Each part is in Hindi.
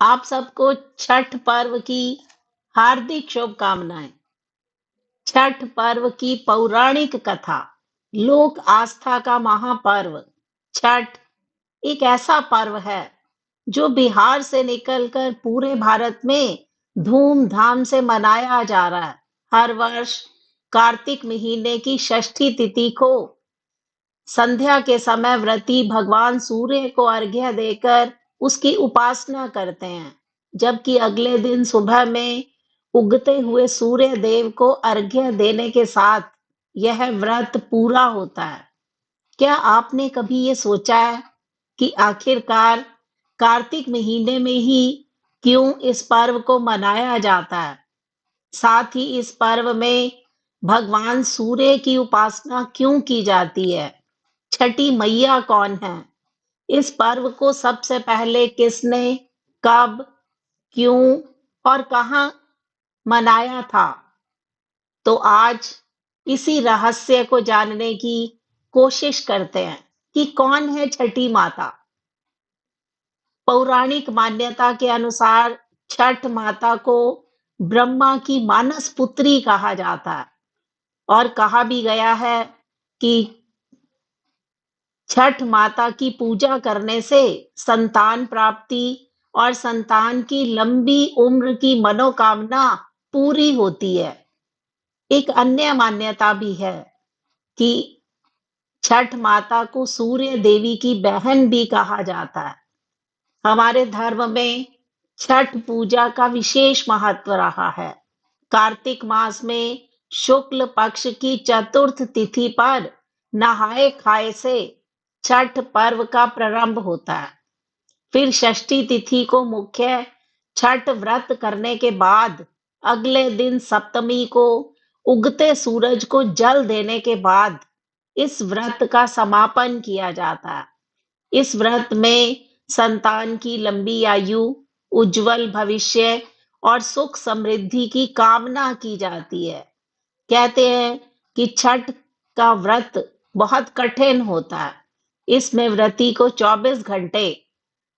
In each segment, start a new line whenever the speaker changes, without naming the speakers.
आप सबको छठ पर्व की हार्दिक शुभकामनाएं। छठ पर्व की पौराणिक कथा। लोक आस्था का महापर्व छठ एक ऐसा पर्व है जो बिहार से निकलकर पूरे भारत में धूमधाम से मनाया जा रहा है। हर वर्ष कार्तिक महीने की षष्ठी तिथि को संध्या के समय व्रती भगवान सूर्य को अर्घ्य देकर उसकी उपासना करते हैं, जबकि अगले दिन सुबह में उगते हुए सूर्य देव को अर्घ्य देने के साथ यह व्रत पूरा होता है। क्या आपने कभी ये सोचा है कि आखिरकार कार्तिक महीने में ही क्यों इस पर्व को मनाया जाता है? साथ ही इस पर्व में भगवान सूर्य की उपासना क्यों की जाती है? छठी मैया कौन है? इस पर्व को सबसे पहले किसने, कब, क्यों और कहाँ मनाया था? तो आज इसी रहस्य को जानने की कोशिश करते हैं कि कौन है छठी माता। पौराणिक मान्यता के अनुसार छठ माता को ब्रह्मा की मानस पुत्री कहा जाता है और कहा भी गया है कि छठ माता की पूजा करने से संतान प्राप्ति और संतान की लंबी उम्र की मनोकामना पूरी होती है। एक अन्य मान्यता भी है कि छठ माता को सूर्य देवी की बहन भी कहा जाता है। हमारे धर्म में छठ पूजा का विशेष महत्व रहा है। कार्तिक मास में शुक्ल पक्ष की चतुर्थ तिथि पर नहाए खाए से छठ पर्व का प्रारंभ होता है। फिर षष्ठी तिथि को मुख्य छठ व्रत करने के बाद अगले दिन सप्तमी को उगते सूरज को जल देने के बाद इस व्रत का समापन किया जाता है। इस व्रत में संतान की लंबी आयु, उज्जवल भविष्य और सुख समृद्धि की कामना की जाती है। कहते हैं कि छठ का व्रत बहुत कठिन होता है। इसमें व्रती को 24 घंटे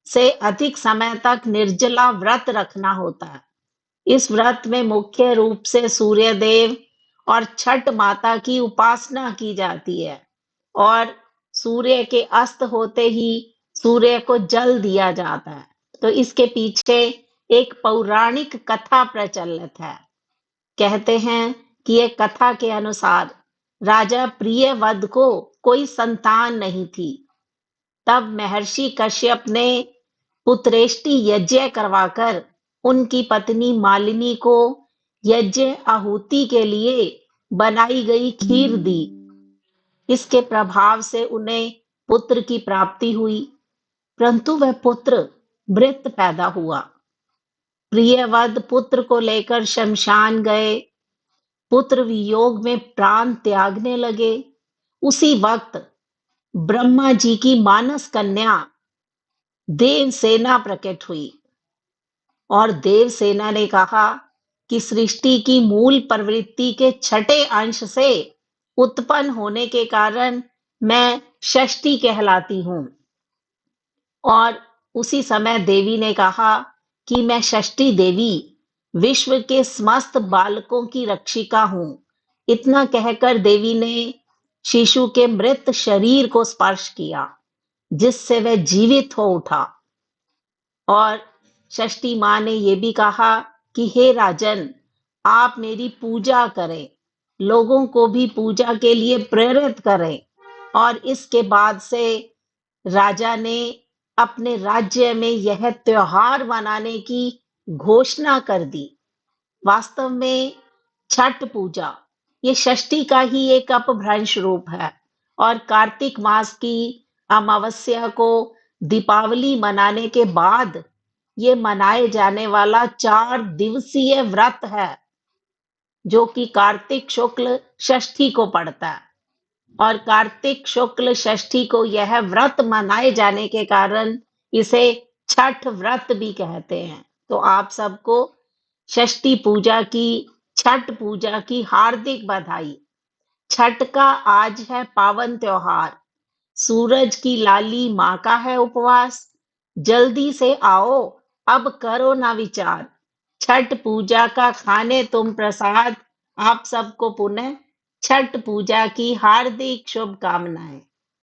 से अधिक समय तक निर्जला व्रत रखना होता है। इस व्रत में मुख्य रूप से सूर्य देव और छठ माता की उपासना की जाती है और सूर्य के अस्त होते ही सूर्य को जल दिया जाता है। तो इसके पीछे एक पौराणिक कथा प्रचलित है। कहते हैं कि एक कथा के अनुसार राजा प्रियव्रत को कोई संतान नहीं थी। तब महर्षि कश्यप ने पुत्रेष्टि यज्ञ करवाकर उनकी पत्नी मालिनी को यज्ञ आहुति के लिए बनाई गई खीर दी। इसके प्रभाव से उन्हें पुत्र की प्राप्ति हुई, परंतु वह पुत्र मृत पैदा हुआ। प्रियव्रत पुत्र को लेकर शमशान गए। पुत्र वियोग में प्राण त्यागने लगे। उसी वक्त ब्रह्मा जी की मानस कन्या देवसेना प्रकट हुई और देवसेना ने कहा कि सृष्टि की मूल प्रवृत्ति के छठे अंश से उत्पन्न होने के कारण मैं षष्ठी कहलाती हूँ। और उसी समय देवी ने कहा कि मैं षष्ठी देवी विश्व के समस्त बालकों की रक्षिका हूँ। इतना कहकर देवी ने शिशु के मृत शरीर को स्पर्श किया, जिससे वह जीवित हो उठा। और षष्ठी माँ ने यह भी कहा कि हे राजन, आप मेरी पूजा करें, लोगों को भी पूजा के लिए प्रेरित करें। और इसके बाद से राजा ने अपने राज्य में यह त्योहार मनाने की घोषणा कर दी। वास्तव में छठ पूजा ये षष्ठी का ही एक अपभ्रंश रूप है और कार्तिक मास की अमावस्या को दीपावली मनाने के बाद ये मनाए जाने वाला 4 दिवसीय व्रत है, जो कि कार्तिक शुक्ल षष्ठी को पड़ता है। और कार्तिक शुक्ल षष्ठी को यह व्रत मनाए जाने के कारण इसे छठ व्रत भी कहते हैं। तो आप सबको षष्ठी पूजा की, छठ पूजा की हार्दिक बधाई। छठ का आज है पावन त्योहार। सूरज की लाली माँ का है उपवास। जल्दी से आओ अब करो ना विचार, छठ पूजा का खाने तुम प्रसाद। आप सबको पुनः छठ पूजा की हार्दिक शुभकामनाएं।